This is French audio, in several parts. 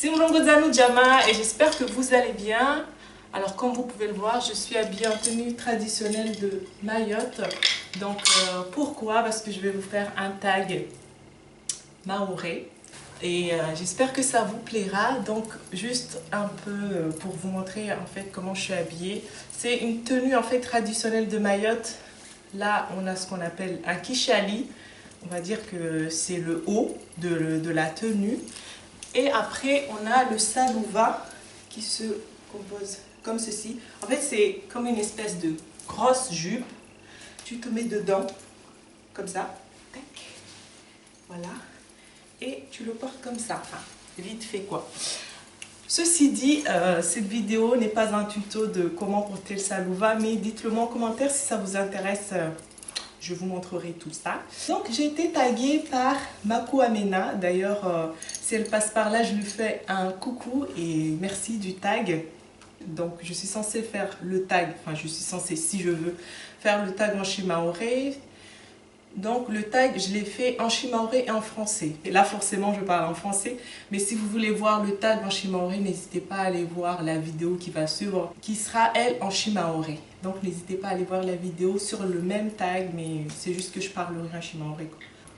Simulongo Jama et j'espère que vous allez bien. Alors comme vous pouvez le voir, je suis habillée en tenue traditionnelle de Mayotte. Donc pourquoi? Parce que je vais vous faire un tag maoré. Et j'espère que ça vous plaira. Donc juste un peu pour vous montrer en fait comment je suis habillée. C'est une tenue en fait traditionnelle de Mayotte. Là on a ce qu'on appelle un kichali. On va dire que c'est le haut de la tenue. Et après, on a le salouva qui se compose comme ceci. En fait, c'est comme une espèce de grosse jupe. Tu te mets dedans, comme ça. Tac. Voilà. Et tu le portes comme ça. Enfin, vite fait quoi. Ceci dit, cette vidéo n'est pas un tuto de comment porter le salouva, mais dites-le moi en commentaire si ça vous intéresse. Je vous montrerai tout ça. Donc j'ai été taguée par Makou Amena. D'ailleurs, si elle passe par là, je lui fais un coucou et merci du tag. Donc je suis censée faire le tag, enfin je suis censée, si je veux, faire le tag en shimaoré. Donc le tag, je l'ai fait en shimaoré et en français. Et là forcément je parle en français, mais si vous voulez voir le tag en shimaoré, n'hésitez pas à aller voir la vidéo qui va suivre, qui sera elle en shimaoré. Donc n'hésitez pas à aller voir la vidéo sur le même tag, mais c'est juste que je parlerai en shimaoré.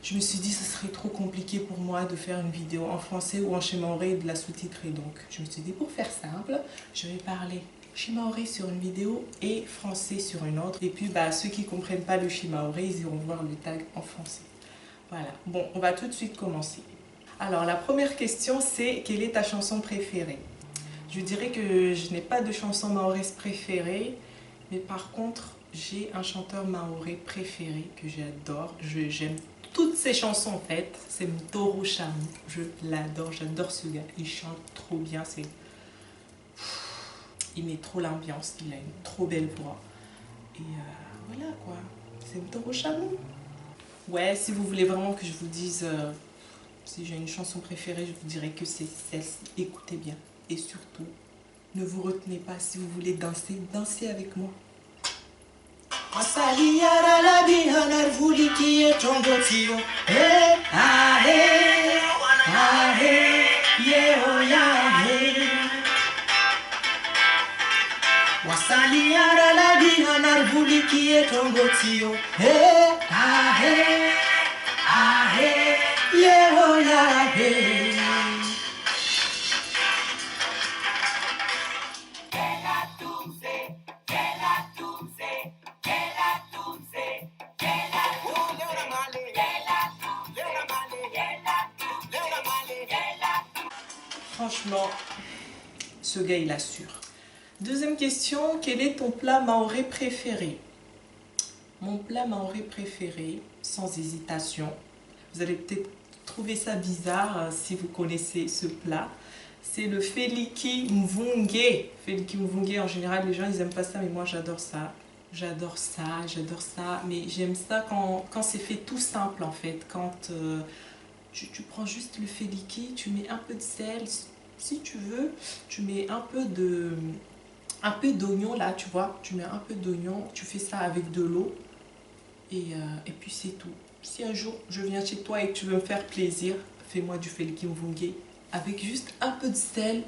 Je me suis dit que ce serait trop compliqué pour moi de faire une vidéo en français ou en shimaoré et de la sous-titrer. Donc je me suis dit pour faire simple, je vais parler shimaoré sur une vidéo et français sur une autre. Et puis ceux qui ne comprennent pas le shimaoré, ils iront voir le tag en français. Voilà, bon, on va tout de suite commencer. Alors la première question c'est quelle est ta chanson préférée? Je dirais que je n'ai pas de chanson mahoraise préférée, mais par contre j'ai un chanteur mahorais préféré que j'adore. J'aime toutes ses chansons en fait, c'est Mtoro Chamou. Je l'adore, j'adore ce gars, il chante trop bien, il met trop l'ambiance, il a une trop belle voix. Et voilà quoi, c'est Mtoro Chamou. Ouais, si vous voulez vraiment que je vous dise si j'ai une chanson préférée, je vous dirais que c'est celle-ci. Écoutez bien. Et surtout, ne vous retenez pas. Si vous voulez danser, dansez avec moi. Wasaliara la bihana rvuliki etongotio. Hey, ah, hey, ah, hey, yeah, oh, yeah, hey. Franchement, ce gars il assure. Deuxième question, quel est ton plat mahorais préféré? Mon plat mahorais préféré, sans hésitation, vous allez peut-être trouver ça bizarre si vous connaissez ce plat, c'est le feliki mvunge. Feliki mvunge, en général les gens ils aiment pas ça, mais moi j'adore ça. J'adore ça, j'adore ça, mais j'aime ça quand c'est fait tout simple en fait. Quand tu prends juste le feliki, tu mets un peu de sel, si tu veux, tu mets un peu d'oignon là, tu vois, tu mets un peu d'oignon, tu fais ça avec de l'eau et puis c'est tout. Si un jour je viens chez toi et que tu veux me faire plaisir, fais-moi du feliki mvunge avec juste un peu de sel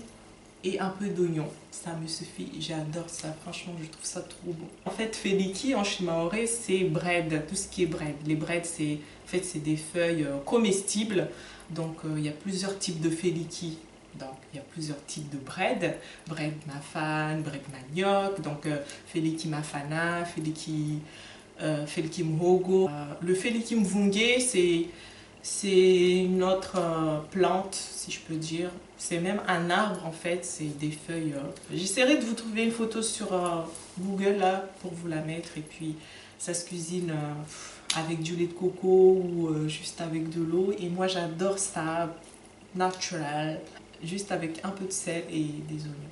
et un peu d'oignon. Ça me suffit, j'adore ça, franchement je trouve ça trop bon. En fait, feliki en shimaoré c'est bread, tout ce qui est bread. Les bread c'est en fait c'est des feuilles comestibles, donc il y a plusieurs types de feliki. Donc, il y a plusieurs types de bread. Bread mafan, bread manioc, donc feliki mafana, feliki mhogo. Le feliki mvunge, c'est une autre plante, si je peux dire. C'est même un arbre, en fait, c'est des feuilles. J'essaierai de vous trouver une photo sur Google, là, pour vous la mettre. Et puis, ça se cuisine avec du lait de coco ou juste avec de l'eau. Et moi, j'adore ça, naturel. Juste avec un peu de sel et des oignons.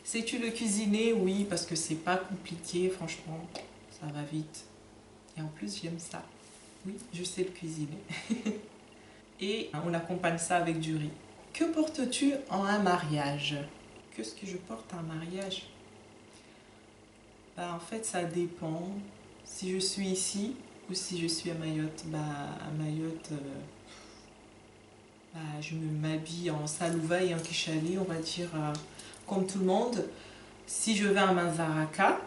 Sais-tu le cuisiner? Oui, parce que c'est pas compliqué, franchement, ça va vite. Et en plus, j'aime ça. Oui, je sais le cuisiner. Et on accompagne ça avec du riz. Que portes-tu en un mariage? Qu'est-ce que je porte à un mariage? En fait, ça dépend. Si je suis ici ou si je suis à Mayotte. À Mayotte... je m'habille en salouva et en kishali, on va dire, comme tout le monde, si je vais à Manzaraka.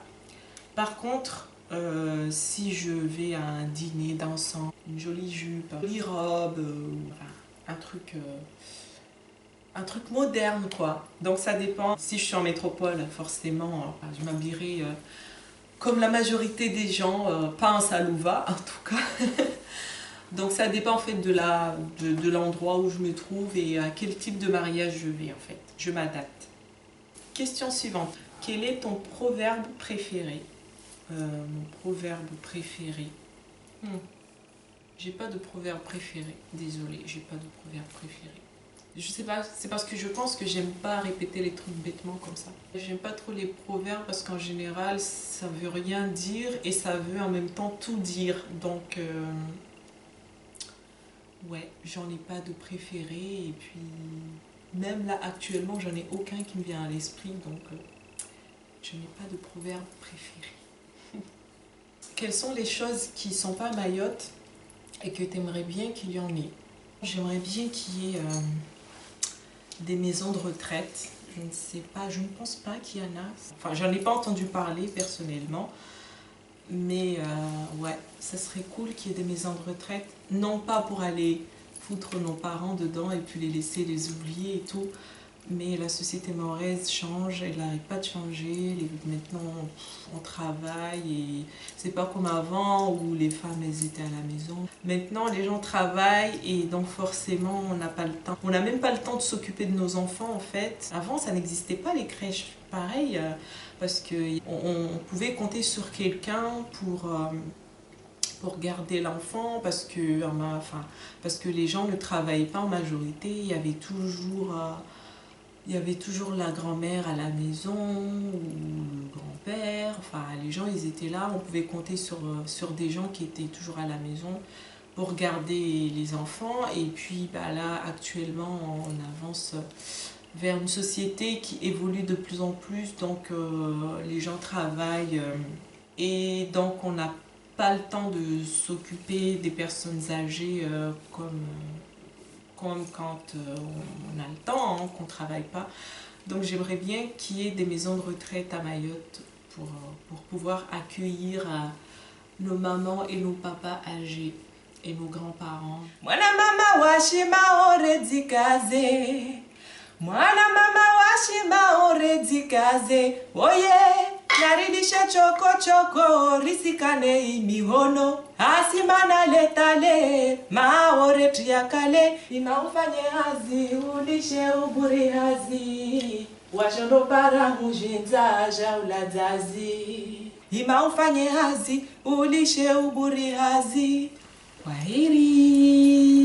Par contre, si je vais à un dîner dansant, une jolie jupe, une jolie robe, un truc moderne quoi. Donc ça dépend. Si je suis en métropole, forcément, je m'habillerai comme la majorité des gens, pas en salouva en tout cas. Donc ça dépend en fait de l'endroit où je me trouve et à quel type de mariage je vais en fait. Je m'adapte. Question suivante. Quel est ton proverbe préféré? Mon proverbe préféré. J'ai pas de proverbe préféré. Désolée, j'ai pas de proverbe préféré. Je sais pas, c'est parce que je pense que j'aime pas répéter les trucs bêtement comme ça. J'aime pas trop les proverbes parce qu'en général ça veut rien dire et ça veut en même temps tout dire. Donc ouais, j'en ai pas de préféré et puis même là actuellement j'en ai aucun qui me vient à l'esprit donc je n'ai pas de proverbe préféré. Quelles sont les choses qui sont pas à Mayotte et que tu aimerais bien qu'il y en ait? J'aimerais bien qu'il y ait des maisons de retraite. Je ne sais pas, je ne pense pas qu'il y en a. Enfin, j'en ai pas entendu parler personnellement. Mais ouais, ça serait cool qu'il y ait des maisons de retraite. Non pas pour aller foutre nos parents dedans et puis les laisser les oublier et tout. Mais la société mahoraise change, elle n'arrête pas de changer. Maintenant, on travaille et c'est pas comme avant où les femmes elles étaient à la maison. Maintenant, les gens travaillent et donc forcément, on n'a pas le temps. On n'a même pas le temps de s'occuper de nos enfants en fait. Avant, ça n'existait pas les crèches. Pareil, parce qu'on pouvait compter sur quelqu'un pour garder l'enfant parce que les gens ne travaillaient pas en majorité. Il y avait toujours la grand-mère à la maison ou le grand-père. Enfin, les gens, ils étaient là. On pouvait compter sur des gens qui étaient toujours à la maison pour garder les enfants. Et puis là, actuellement, on avance vers une société qui évolue de plus en plus. Donc, les gens travaillent et donc on n'a pas le temps de s'occuper des personnes âgées comme quand on a le temps, hein, qu'on ne travaille pas. Donc j'aimerais bien qu'il y ait des maisons de retraite à Mayotte pour pouvoir accueillir nos mamans et nos papas âgés et nos grands-parents. Mwana mama washima oredikaze, mwana mama washima oredikaze, oye naridisha choko choko risikane imihono asimana letale maore triakale inaufanye hazi ulishe uburi hazi washondo para mujinza jaulazazi imaufanye hazi ulishe uburi hazi kwaheri.